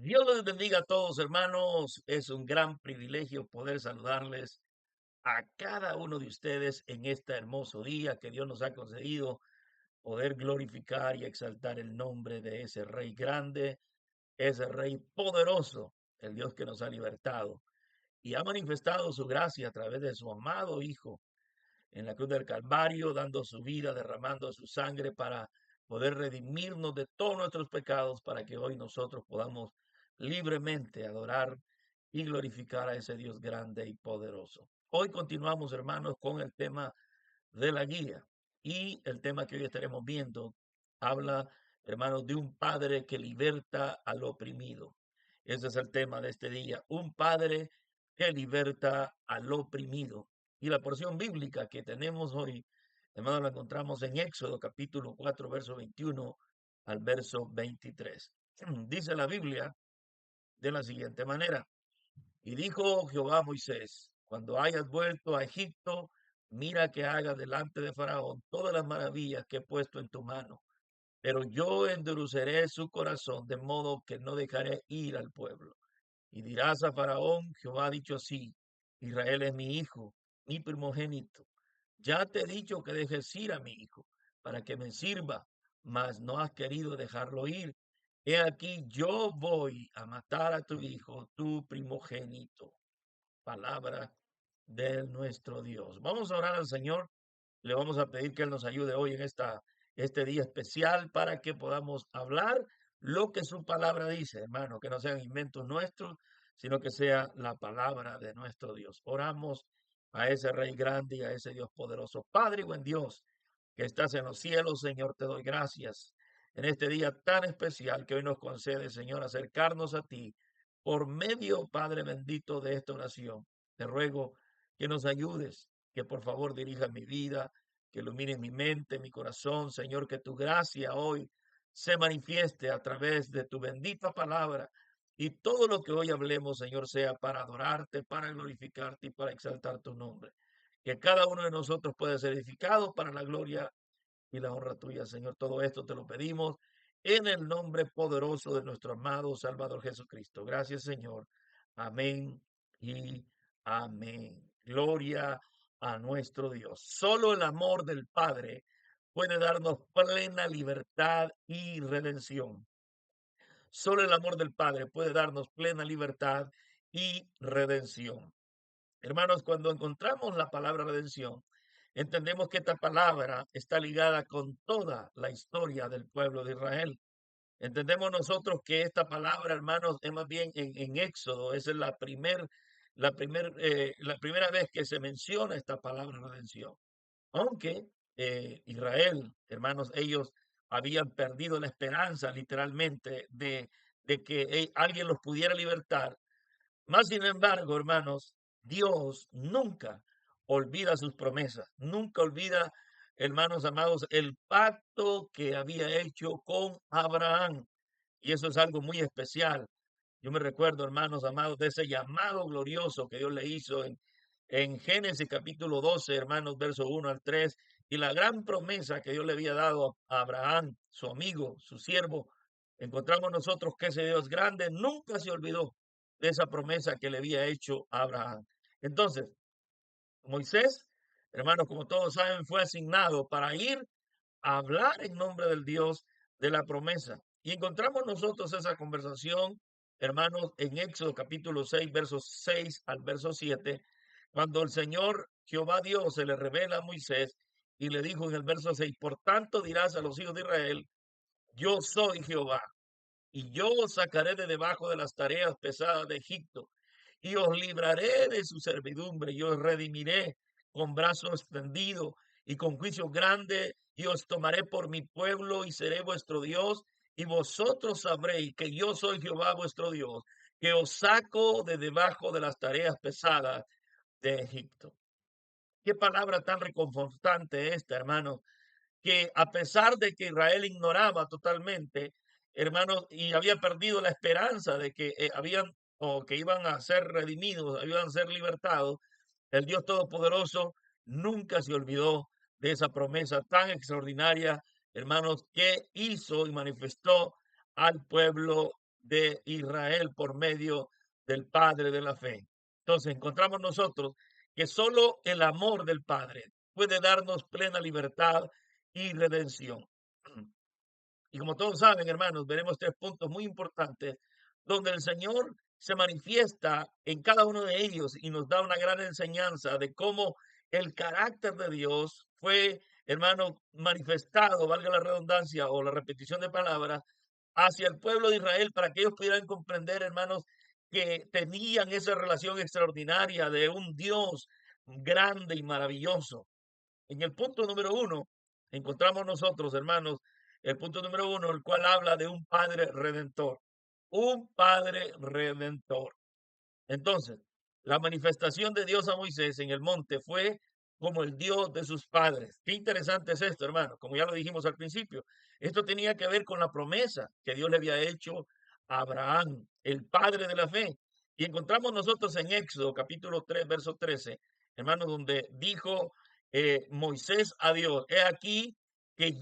Dios les bendiga a todos, hermanos. Es un gran privilegio poder saludarles a cada uno de ustedes en este hermoso día que Dios nos ha concedido, poder glorificar y exaltar el nombre de ese Rey grande, ese Rey poderoso, el Dios que nos ha libertado y ha manifestado su gracia a través de su amado Hijo en la cruz del Calvario, dando su vida, derramando su sangre para poder redimirnos de todos nuestros pecados, para que hoy nosotros podamos libremente adorar y glorificar a ese Dios grande y poderoso. Hoy continuamos, hermanos, con el tema de la guía y el tema que hoy estaremos viendo habla, hermanos, de un padre que liberta al oprimido. Ese es el tema de este día, un padre que liberta al oprimido. Y la porción bíblica que tenemos hoy, hermanos, la encontramos en Éxodo capítulo 4, verso 21 al verso 23. Dice la Biblia de la siguiente manera: y dijo Jehová a Moisés: cuando hayas vuelto a Egipto, mira que hagas delante de Faraón todas las maravillas que he puesto en tu mano. Pero yo endureceré su corazón, de modo que no dejaré ir al pueblo. Y dirás a Faraón: Jehová ha dicho así: Israel es mi hijo, mi primogénito. Ya te he dicho que dejes ir a mi hijo, para que me sirva, mas no has querido dejarlo ir. He aquí, yo voy a matar a tu hijo, tu primogénito. Palabra de nuestro Dios. Vamos a orar al Señor. Le vamos a pedir que Él nos ayude hoy en este día especial para que podamos hablar lo que su palabra dice, hermano, que no sean inventos nuestros, sino que sea la palabra de nuestro Dios. Oramos a ese Rey grande y a ese Dios poderoso. Padre y buen Dios, que estás en los cielos, Señor, te doy gracias en este día tan especial que hoy nos concede, Señor, acercarnos a ti por medio, Padre bendito, de esta oración. Te ruego que nos ayudes, que por favor dirija mi vida, que ilumine mi mente, mi corazón, Señor, que tu gracia hoy se manifieste a través de tu bendita palabra y todo lo que hoy hablemos, Señor, sea para adorarte, para glorificarte y para exaltar tu nombre. Que cada uno de nosotros pueda ser edificado para la gloria y la honra tuya, Señor. Todo esto te lo pedimos en el nombre poderoso de nuestro amado Salvador Jesucristo. Gracias, Señor. Amén y amén. Gloria a nuestro Dios. Solo el amor del Padre puede darnos plena libertad y redención. Solo el amor del Padre puede darnos plena libertad y redención. Hermanos, cuando encontramos la palabra redención, entendemos que esta palabra está ligada con toda la historia del pueblo de Israel. Entendemos nosotros que esta palabra, hermanos, es más bien en Éxodo, esa es la primera vez que se menciona esta palabra redención. Aunque Israel, hermanos, ellos habían perdido la esperanza literalmente de que alguien los pudiera libertar. Más sin embargo, hermanos, Dios nunca olvida sus promesas, nunca olvida, hermanos amados, el pacto que había hecho con Abraham. Y eso es algo muy especial. Yo me recuerdo, hermanos amados, de ese llamado glorioso que Dios le hizo en Génesis capítulo 12, hermanos, verso 1 al 3, y la gran promesa que Dios le había dado a Abraham, su amigo, su siervo. Encontramos nosotros que ese Dios grande nunca se olvidó de esa promesa que le había hecho a Abraham. Entonces, Moisés, hermanos, como todos saben, fue asignado para ir a hablar en nombre del Dios de la promesa. Y encontramos nosotros esa conversación, hermanos, en Éxodo capítulo 6, versos 6 al verso 7, cuando el Señor Jehová Dios se le revela a Moisés y le dijo en el verso 6: por tanto dirás a los hijos de Israel: yo soy Jehová, y yo os sacaré de debajo de las tareas pesadas de Egipto, y os libraré de su servidumbre, y os redimiré con brazo extendido y con juicio grande, y os tomaré por mi pueblo, y seré vuestro Dios, y vosotros sabréis que yo soy Jehová vuestro Dios, que os saco de debajo de las tareas pesadas de Egipto. Qué palabra tan reconfortante esta, hermano, que a pesar de que Israel ignoraba totalmente, hermanos, y había perdido la esperanza de que habían o que iban a ser redimidos, iban a ser libertados, el Dios Todopoderoso nunca se olvidó de esa promesa tan extraordinaria, hermanos, que hizo y manifestó al pueblo de Israel por medio del Padre de la fe. Entonces encontramos nosotros que solo el amor del Padre puede darnos plena libertad y redención. Y como todos saben, hermanos, veremos tres puntos muy importantes donde el Señor se manifiesta en cada uno de ellos y nos da una gran enseñanza de cómo el carácter de Dios fue, hermano, manifestado, valga la redundancia o la repetición de palabras, hacia el pueblo de Israel para que ellos pudieran comprender, hermanos, que tenían esa relación extraordinaria de un Dios grande y maravilloso. En el punto número uno, encontramos nosotros, hermanos, el punto número uno, el cual habla de un Padre Redentor. Un Padre Redentor. Entonces, la manifestación de Dios a Moisés en el monte fue como el Dios de sus padres. Qué interesante es esto, hermano. Como ya lo dijimos al principio, esto tenía que ver con la promesa que Dios le había hecho a Abraham, el padre de la fe. Y encontramos nosotros en Éxodo capítulo 3, verso 13, hermano, donde dijo Moisés a Dios, he aquí que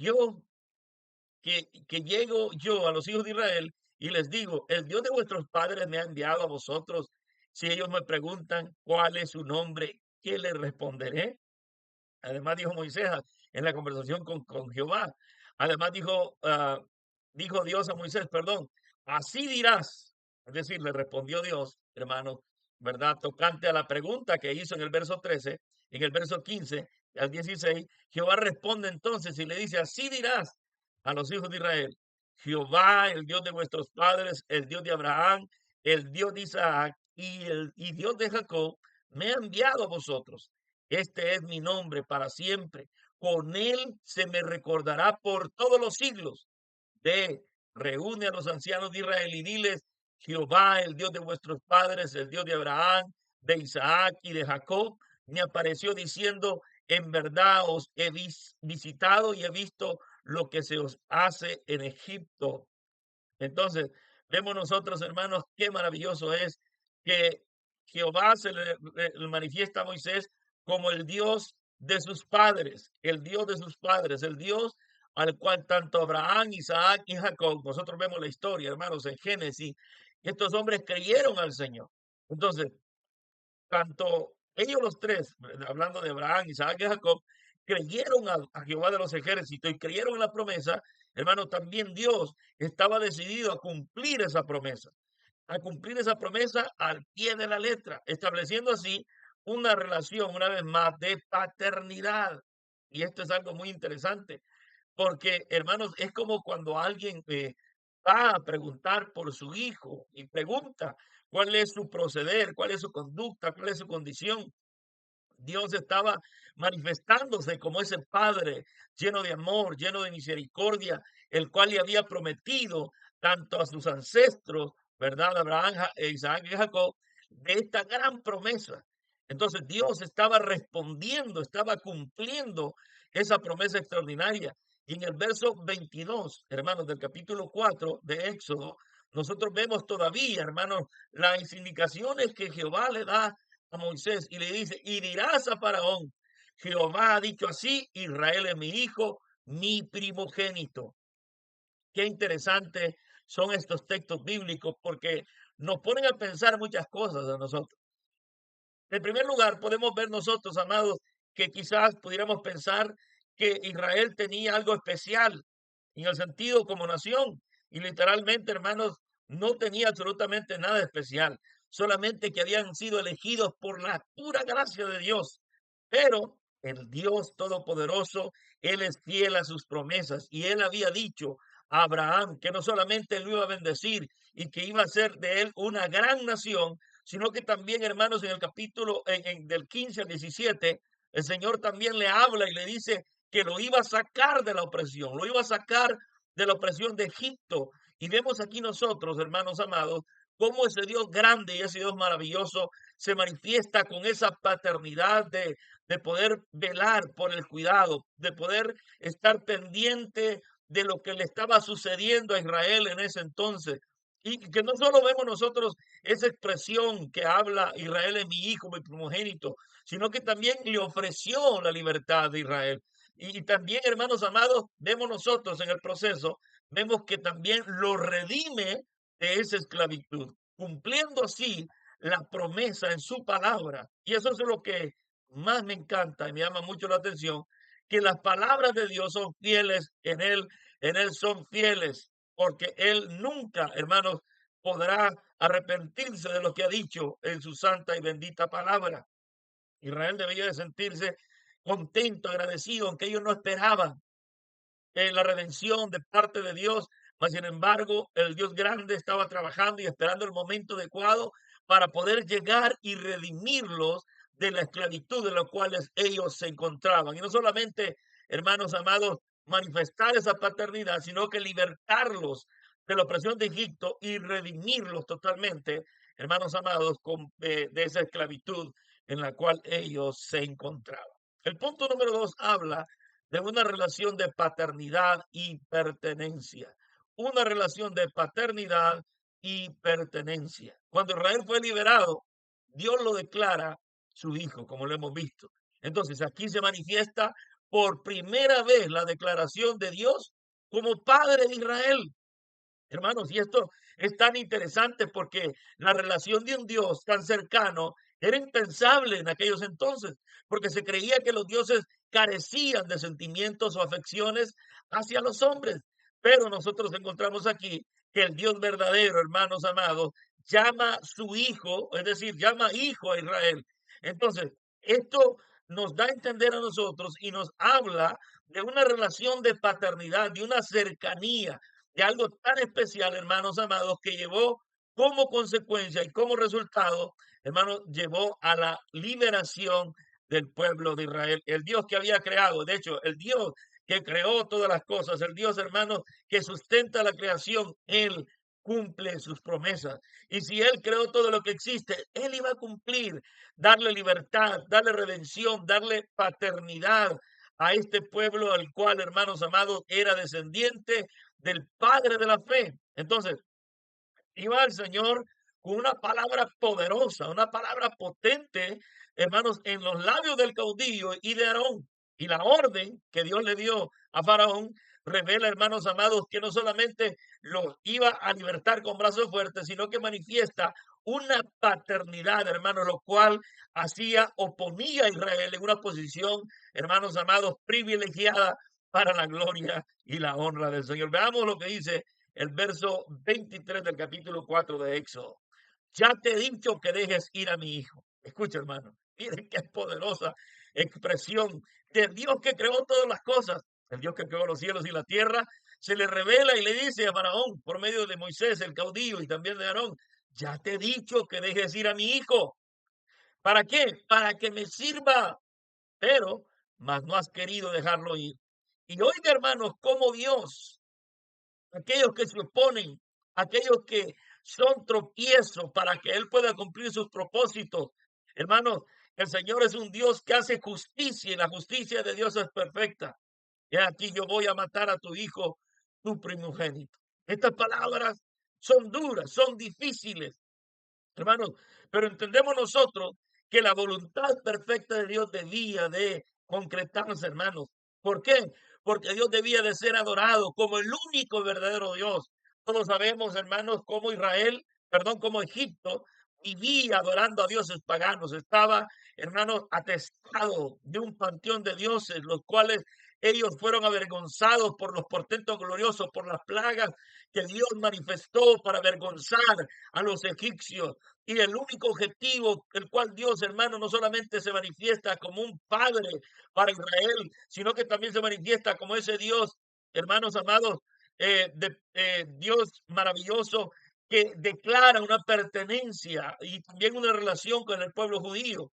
que llego yo a los hijos de Israel y les digo, el Dios de vuestros padres me ha enviado a vosotros. Si ellos me preguntan cuál es su nombre, ¿qué les responderé? Además dijo Moisés en la conversación con Jehová. Además dijo Dios a Moisés, perdón, así dirás. Es decir, le respondió Dios, hermano, ¿verdad? Tocante a la pregunta que hizo en el verso 13, en el verso 15 al 16, Jehová responde entonces y le dice, así dirás a los hijos de Israel, Jehová, el Dios de vuestros padres, el Dios de Abraham, el Dios de Isaac y Dios de Jacob, me ha enviado a vosotros. Este es mi nombre para siempre. Con él se me recordará por todos los siglos. Ve, reúne a los ancianos de Israel y diles, Jehová, el Dios de vuestros padres, el Dios de Abraham, de Isaac y de Jacob, me apareció diciendo, en verdad os he visitado y he visto lo que se os hace en Egipto. Entonces, vemos nosotros, hermanos, qué maravilloso es que Jehová le manifiesta a Moisés como el Dios de sus padres, el Dios de sus padres, el Dios al cual tanto Abraham, Isaac y Jacob, nosotros vemos la historia, hermanos, en Génesis, que estos hombres creyeron al Señor. Entonces, tanto ellos los tres, hablando de Abraham, Isaac y Jacob, creyeron a Jehová de los ejércitos y creyeron en la promesa, hermano, también Dios estaba decidido a cumplir esa promesa al pie de la letra, estableciendo así una relación, una vez más, de paternidad. Y esto es algo muy interesante, porque, hermanos, es como cuando alguien va a preguntar por su hijo y pregunta cuál es su proceder, cuál es su conducta, cuál es su condición. Dios estaba manifestándose como ese Padre lleno de amor, lleno de misericordia, el cual le había prometido tanto a sus ancestros, ¿verdad? Abraham, Isaac y Jacob, de esta gran promesa. Entonces Dios estaba respondiendo, estaba cumpliendo esa promesa extraordinaria. Y en el verso 22, hermanos, del capítulo 4 de Éxodo, nosotros vemos todavía, hermanos, las indicaciones que Jehová le da a Moisés y le dice, y dirás a Faraón, Jehová ha dicho así, Israel es mi hijo, mi primogénito. Qué interesante son estos textos bíblicos porque nos ponen a pensar muchas cosas a nosotros. En primer lugar, podemos ver nosotros, amados, que quizás pudiéramos pensar que Israel tenía algo especial en el sentido como nación. Y literalmente, hermanos, no tenía absolutamente nada especial, solamente que habían sido elegidos por la pura gracia de Dios. Pero el Dios Todopoderoso, Él es fiel a sus promesas y Él había dicho a Abraham que no solamente lo iba a bendecir y que iba a ser de él una gran nación, sino que también, hermanos, en el capítulo del 15 al 17, el Señor también le habla y le dice que lo iba a sacar de la opresión, lo iba a sacar de la opresión de Egipto. Y vemos aquí nosotros, hermanos amados, cómo ese Dios grande y ese Dios maravilloso se manifiesta con esa paternidad de poder velar por el cuidado, de poder estar pendiente de lo que le estaba sucediendo a Israel en ese entonces. Y que no solo vemos nosotros esa expresión que habla Israel es mi hijo, mi primogénito, sino que también le ofreció la libertad de Israel. Y también, hermanos amados, vemos nosotros en el proceso, vemos que también lo redime de esa esclavitud, cumpliendo así la promesa en su palabra. Y eso es lo que más me encanta y me llama mucho la atención, que las palabras de Dios son fieles en él son fieles, porque él nunca, hermanos, podrá arrepentirse de lo que ha dicho en su santa y bendita palabra. Israel debía de sentirse contento, agradecido, aunque ellos no esperaban la redención de parte de Dios, mas sin embargo el Dios grande estaba trabajando y esperando el momento adecuado para poder llegar y redimirlos de la esclavitud de la cual ellos se encontraban. Y no solamente, hermanos amados, manifestar esa paternidad, sino que libertarlos de la opresión de Egipto y redimirlos totalmente, hermanos amados, de esa esclavitud en la cual ellos se encontraban. El punto número 2 habla de una relación de paternidad y pertenencia. Una relación de paternidad y pertenencia. Cuando Israel fue liberado, Dios lo declara su hijo, como lo hemos visto. Entonces, aquí se manifiesta por primera vez la declaración de Dios como padre de Israel. Hermanos, y esto es tan interesante porque la relación de un Dios tan cercano era impensable en aquellos entonces, porque se creía que los dioses carecían de sentimientos o afecciones hacia los hombres. Pero nosotros encontramos aquí que el Dios verdadero, hermanos amados, llama su hijo, es decir, llama hijo a Israel. Entonces, esto nos da a entender a nosotros y nos habla de una relación de paternidad, de una cercanía, de algo tan especial, hermanos amados, que llevó como consecuencia y como resultado, hermanos, llevó a la liberación del pueblo de Israel. El Dios que había creado, de hecho, el Dios que creó todas las cosas, el Dios, hermanos, que sustenta la creación, Él cumple sus promesas. Y si Él creó todo lo que existe, Él iba a cumplir, darle libertad, darle redención, darle paternidad a este pueblo al cual, hermanos amados, era descendiente del padre de la fe. Entonces, iba el Señor con una palabra poderosa, una palabra potente, hermanos, en los labios del caudillo y de Aarón. Y la orden que Dios le dio a Faraón revela, hermanos amados, que no solamente los iba a libertar con brazos fuertes, sino que manifiesta una paternidad, hermanos, lo cual oponía a Israel en una posición, hermanos amados, privilegiada para la gloria y la honra del Señor. Veamos lo que dice el verso 23 del capítulo 4 de Éxodo. Ya te he dicho que dejes ir a mi hijo. Escucha, hermano. Miren qué poderosa expresión de Dios que creó todas las cosas. El Dios que creó los cielos y la tierra se le revela y le dice a Faraón por medio de Moisés, el caudillo, y también de Aarón, ya te he dicho que dejes ir a mi hijo. ¿Para qué? Para que me sirva. Pero, más no has querido dejarlo ir. Y oiga, hermanos, cómo Dios, aquellos que se oponen, aquellos que son tropiezos para que Él pueda cumplir sus propósitos. Hermanos, el Señor es un Dios que hace justicia y la justicia de Dios es perfecta. Y aquí yo voy a matar a tu hijo, tu primogénito. Estas palabras son duras, son difíciles, hermanos, pero entendemos nosotros que la voluntad perfecta de Dios debía de concretarse, hermanos. ¿Por qué? Porque Dios debía de ser adorado como el único verdadero Dios. Todos sabemos, hermanos, cómo Israel, perdón, cómo Egipto vivía adorando a dioses paganos. Estaba, hermanos, atestado de un panteón de dioses, los cuales ellos fueron avergonzados por los portentos gloriosos, por las plagas que Dios manifestó para avergonzar a los egipcios. Y el único objetivo, el cual Dios, hermano, no solamente se manifiesta como un padre para Israel, sino que también se manifiesta como ese Dios, hermanos amados, Dios maravilloso que declara una pertenencia y también una relación con el pueblo judío.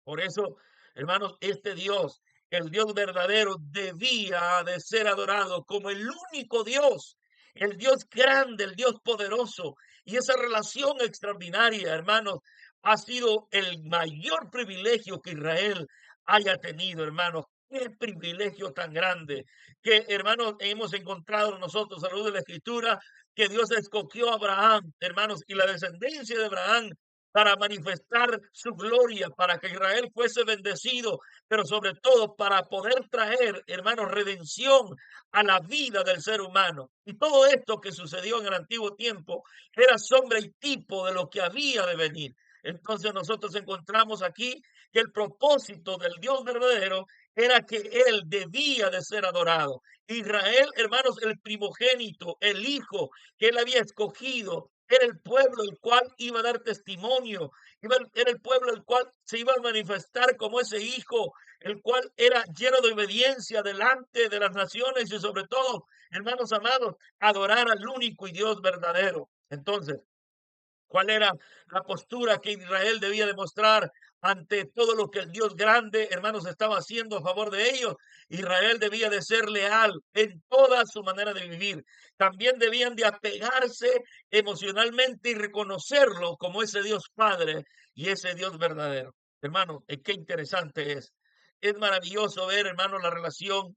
Por eso, hermanos, este Dios, el Dios verdadero, debía de ser adorado como el único Dios, el Dios grande, el Dios poderoso. Y esa relación extraordinaria, hermanos, ha sido el mayor privilegio que Israel haya tenido, hermanos. Qué privilegio tan grande que, hermanos, hemos encontrado nosotros a la luz de la Escritura, que Dios escogió a Abraham, hermanos, y la descendencia de Abraham para manifestar su gloria, para que Israel fuese bendecido, pero sobre todo para poder traer, hermanos, redención a la vida del ser humano. Y todo esto que sucedió en el antiguo tiempo era sombra y tipo de lo que había de venir. Entonces nosotros encontramos aquí que el propósito del Dios verdadero era que él debía de ser adorado. Israel, hermanos, el primogénito, el hijo que él había escogido, era el pueblo el cual iba a dar testimonio, era el pueblo el cual se iba a manifestar como ese hijo, el cual era lleno de obediencia delante de las naciones y sobre todo, hermanos amados, adorar al único y Dios verdadero. Entonces, ¿cuál era la postura que Israel debía demostrar ante todo lo que el Dios grande, hermanos, estaba haciendo a favor de ellos? Israel debía de ser leal en toda su manera de vivir. También debían de apegarse emocionalmente y reconocerlo como ese Dios Padre y ese Dios verdadero. Hermanos, qué interesante es. Es maravilloso ver, hermanos, la relación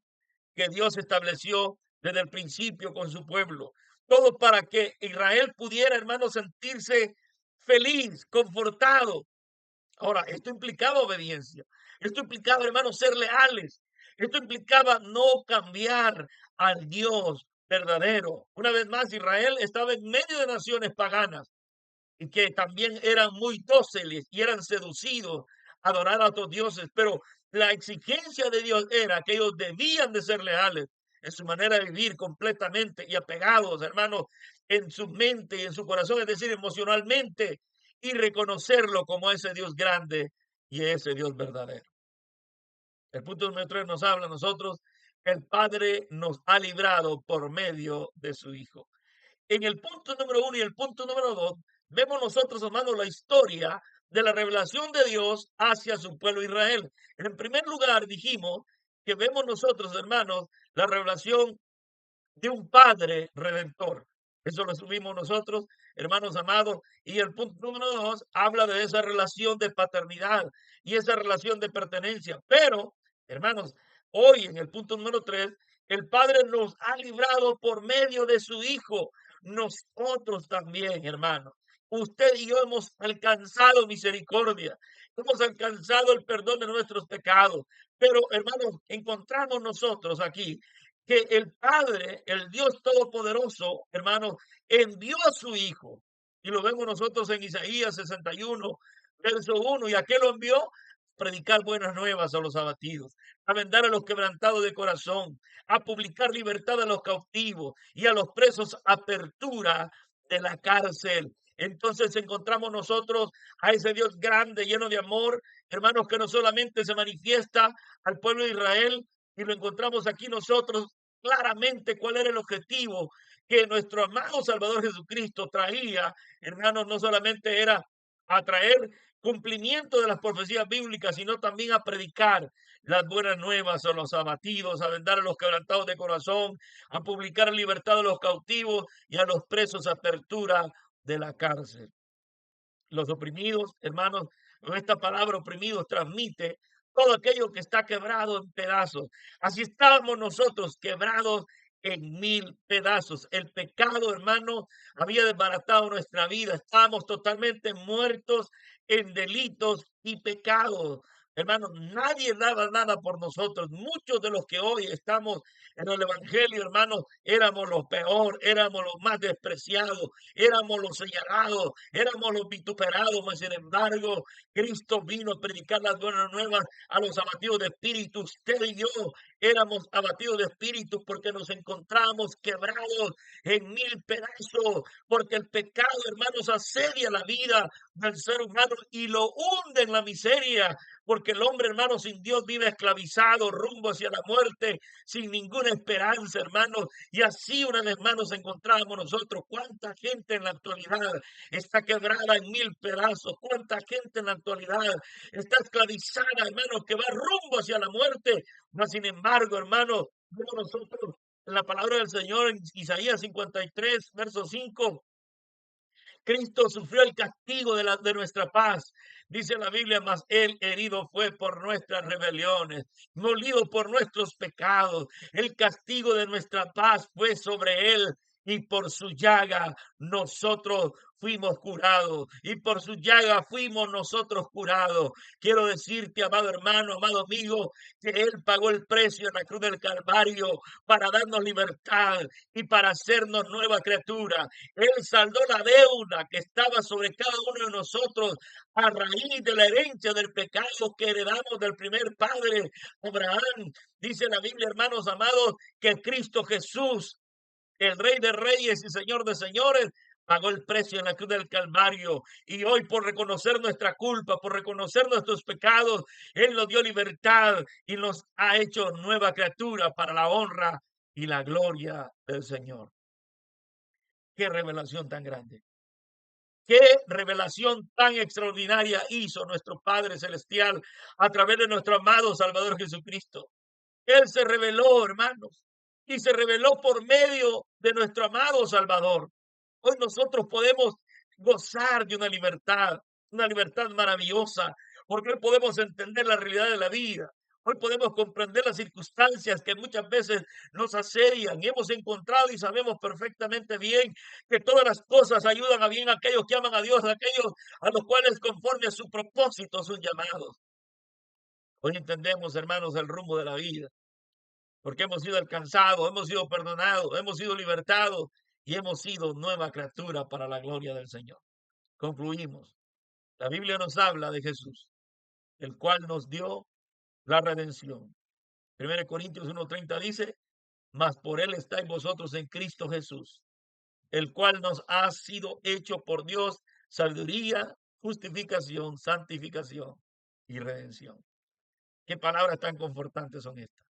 que Dios estableció desde el principio con su pueblo. Todo para que Israel pudiera, hermanos, sentirse feliz, confortado. Ahora, esto implicaba obediencia. Esto implicaba, hermanos, ser leales. Esto implicaba no cambiar al Dios verdadero. Una vez más, Israel estaba en medio de naciones paganas y que también eran muy dóciles y eran seducidos a adorar a otros dioses, pero la exigencia de Dios era que ellos debían de ser leales en su manera de vivir completamente y apegados, hermanos, en su mente y en su corazón, es decir, emocionalmente, y reconocerlo como ese Dios grande y ese Dios verdadero. El punto número 3 nos habla a nosotros, el Padre nos ha librado por medio de su Hijo. En el punto número 1 y el punto número 2, vemos nosotros, hermanos, la historia de la revelación de Dios hacia su pueblo Israel. En primer lugar, dijimos que vemos nosotros, hermanos, la revelación de un Padre redentor. Eso lo subimos nosotros, hermanos amados. Y el punto número 2 habla de esa relación de paternidad y esa relación de pertenencia. Pero, hermanos, hoy en el punto número 3, el Padre nos ha librado por medio de su Hijo. Nosotros también, hermanos. Usted y yo hemos alcanzado misericordia, hemos alcanzado el perdón de nuestros pecados. Pero, hermanos, encontramos nosotros aquí que el Padre, el Dios Todopoderoso, hermanos, envió a su Hijo. Y lo vemos nosotros en Isaías 61, verso 1. ¿Y a qué lo envió? Predicar buenas nuevas a los abatidos, a vendar a los quebrantados de corazón, a publicar libertad a los cautivos y a los presos apertura de la cárcel. Entonces encontramos nosotros a ese Dios grande, lleno de amor, hermanos, que no solamente se manifiesta al pueblo de Israel, y lo encontramos aquí nosotros claramente cuál era el objetivo que nuestro amado Salvador Jesucristo traía, hermanos, no solamente era atraer cumplimiento de las profecías bíblicas, sino también a predicar las buenas nuevas a los abatidos, a vendar a los quebrantados de corazón, a publicar libertad a los cautivos y a los presos apertura de la cárcel. Los oprimidos, hermanos, esta palabra oprimidos transmite todo aquello que está quebrado en pedazos. Así estábamos nosotros quebrados en mil pedazos. El pecado, hermano, había desbaratado nuestra vida. Estábamos totalmente muertos en delitos y pecados. Hermanos, nadie daba nada por nosotros. Muchos de los que hoy estamos en el Evangelio, hermanos, éramos los peor, éramos los más despreciados, éramos los señalados, éramos los vituperados, mas sin embargo, Cristo vino a predicar las buenas nuevas a los abatidos de espíritu. Usted y yo éramos abatidos de espíritu porque nos encontramos quebrados en mil pedazos, porque el pecado, hermanos, asedia la vida del ser humano y lo hunde en la miseria, porque el hombre, hermano, sin Dios vive esclavizado rumbo hacia la muerte, sin ninguna esperanza, hermanos. Y así una vez más nos encontramos nosotros. ¿Cuánta gente en la actualidad está quebrada en mil pedazos? ¿Cuánta gente en la actualidad está esclavizada, hermanos, que va rumbo hacia la muerte? Mas, sin embargo, hermanos, vemos nosotros en la palabra del Señor en Isaías 53, verso 5. Cristo sufrió el castigo de nuestra paz. Dice la Biblia, mas él herido fue por nuestras rebeliones, molido por nuestros pecados. El castigo de nuestra paz fue sobre él y por su llaga nosotros fuimos curados, y por su llaga fuimos nosotros curados. Quiero decirte, amado hermano, amado amigo, que Él pagó el precio en la cruz del Calvario para darnos libertad y para hacernos nueva criatura. Él saldó la deuda que estaba sobre cada uno de nosotros a raíz de la herencia del pecado que heredamos del primer padre, Abraham. Dice la Biblia, hermanos amados, que Cristo Jesús, el Rey de Reyes y Señor de Señores, pagó el precio en la cruz del Calvario. Y hoy, por reconocer nuestra culpa, por reconocer nuestros pecados, Él nos dio libertad y nos ha hecho nueva criatura para la honra y la gloria del Señor. Qué revelación tan grande. Qué revelación tan extraordinaria hizo nuestro Padre Celestial a través de nuestro amado Salvador Jesucristo. Él se reveló, hermanos, y se reveló por medio de nuestro amado Salvador. Hoy nosotros podemos gozar de una libertad maravillosa, porque hoy podemos entender la realidad de la vida. Hoy podemos comprender las circunstancias que muchas veces nos asedian y hemos encontrado y sabemos perfectamente bien que todas las cosas ayudan a bien a aquellos que aman a Dios, a aquellos a los cuales conforme a su propósito son llamados. Hoy entendemos, hermanos, el rumbo de la vida porque hemos sido alcanzados, hemos sido perdonados, hemos sido libertados y hemos sido nueva criatura para la gloria del Señor. Concluimos. La Biblia nos habla de Jesús, el cual nos dio la redención. 1 Corintios 1:30 dice, mas por él estáis vosotros en Cristo Jesús, el cual nos ha sido hecho por Dios sabiduría, justificación, santificación y redención. Qué palabras tan confortantes son estas.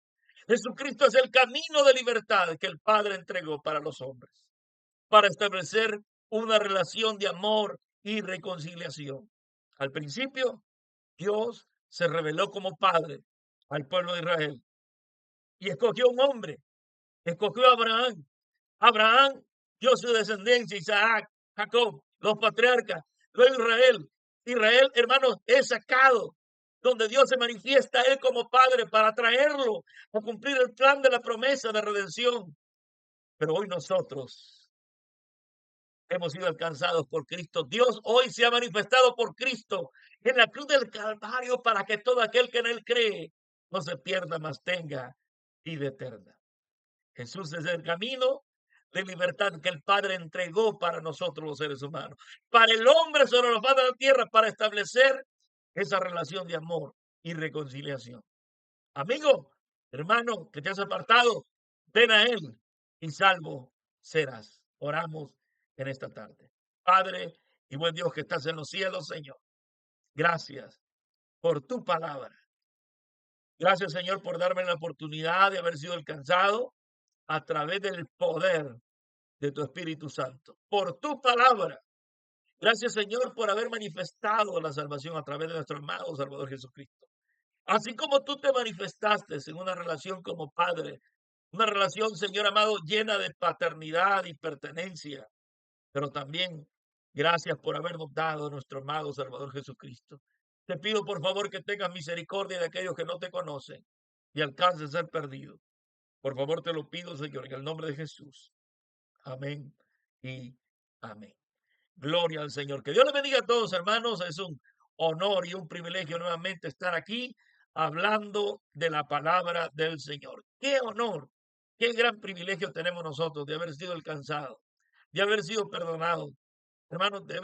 Jesucristo es el camino de libertad que el Padre entregó para los hombres, para establecer una relación de amor y reconciliación. Al principio, Dios se reveló como Padre al pueblo de Israel y escogió un hombre, escogió a Abraham. Abraham dio su descendencia, Isaac, Jacob, los patriarcas, luego Israel. Israel, hermanos, es sacado donde Dios se manifiesta a él como Padre para traerlo a cumplir el plan de la promesa de redención. Pero hoy nosotros hemos sido alcanzados por Cristo. Dios hoy se ha manifestado por Cristo en la cruz del Calvario para que todo aquel que en él cree no se pierda, mas tenga vida eterna. Jesús es el camino de libertad que el Padre entregó para nosotros los seres humanos, para el hombre sobre los faz de la tierra, para establecer esa relación de amor y reconciliación. Amigo, hermano, que te has apartado, ven a Él y salvo serás. Oramos en esta tarde. Padre y buen Dios que estás en los cielos, Señor. Gracias por tu palabra. Gracias, Señor, por darme la oportunidad de haber sido alcanzado a través del poder de tu Espíritu Santo, por tu palabra. Gracias, Señor, por haber manifestado la salvación a través de nuestro amado Salvador Jesucristo. Así como tú te manifestaste en una relación como Padre, una relación, Señor amado, llena de paternidad y pertenencia, pero también gracias por habernos dado a nuestro amado Salvador Jesucristo. Te pido, por favor, que tengas misericordia de aquellos que no te conocen y alcances a ser perdidos. Por favor, te lo pido, Señor, en el nombre de Jesús. Amén y amén. Gloria al Señor. Que Dios les bendiga a todos, hermanos. Es un honor y un privilegio nuevamente estar aquí hablando de la palabra del Señor. Qué honor, qué gran privilegio tenemos nosotros de haber sido alcanzados, de haber sido perdonados, hermanos, de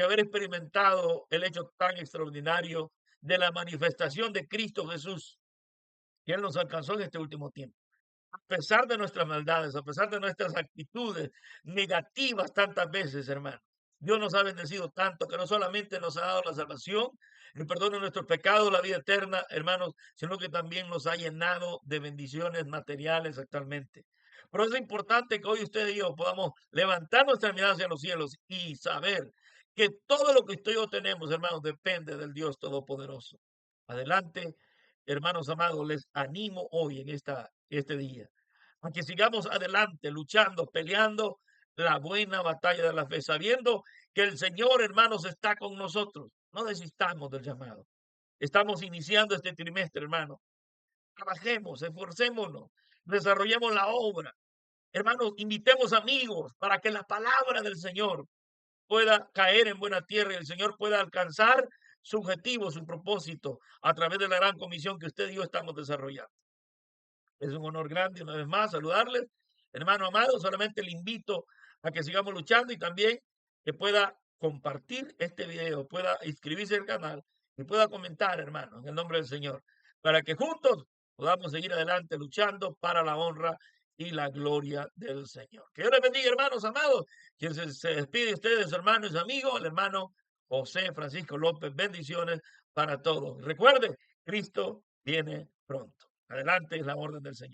haber experimentado el hecho tan extraordinario de la manifestación de Cristo Jesús, que Él nos alcanzó en este último tiempo. A pesar de nuestras maldades, a pesar de nuestras actitudes negativas tantas veces, hermano. Dios nos ha bendecido tanto que no solamente nos ha dado la salvación, el perdón de nuestros pecados, la vida eterna, hermanos, sino que también nos ha llenado de bendiciones materiales actualmente. Pero es importante que hoy usted y yo podamos levantar nuestra mirada hacia los cielos y saber que todo lo que usted y yo tenemos, hermanos, depende del Dios Todopoderoso. Adelante, hermanos amados, les animo hoy en este día a que sigamos adelante, luchando, peleando la buena batalla de la fe, sabiendo que el Señor, hermanos, está con nosotros. No desistamos del llamado. Estamos iniciando este trimestre, hermano. Trabajemos, esforcémonos, desarrollemos la obra. Hermanos, invitemos amigos para que la palabra del Señor pueda caer en buena tierra y el Señor pueda alcanzar su objetivo, su propósito, a través de la gran comisión que usted y yo estamos desarrollando. Es un honor grande una vez más saludarles. Hermano amado, solamente le invito a que sigamos luchando y también que pueda compartir este video, pueda inscribirse al canal y pueda comentar, hermano, en el nombre del Señor, para que juntos podamos seguir adelante luchando para la honra y la gloria del Señor. Que Dios les bendiga, hermanos amados. Quien se despide de ustedes, hermano y su amigo, el hermano José Francisco López. Bendiciones para todos. Recuerde, Cristo viene pronto. Adelante es la orden del Señor.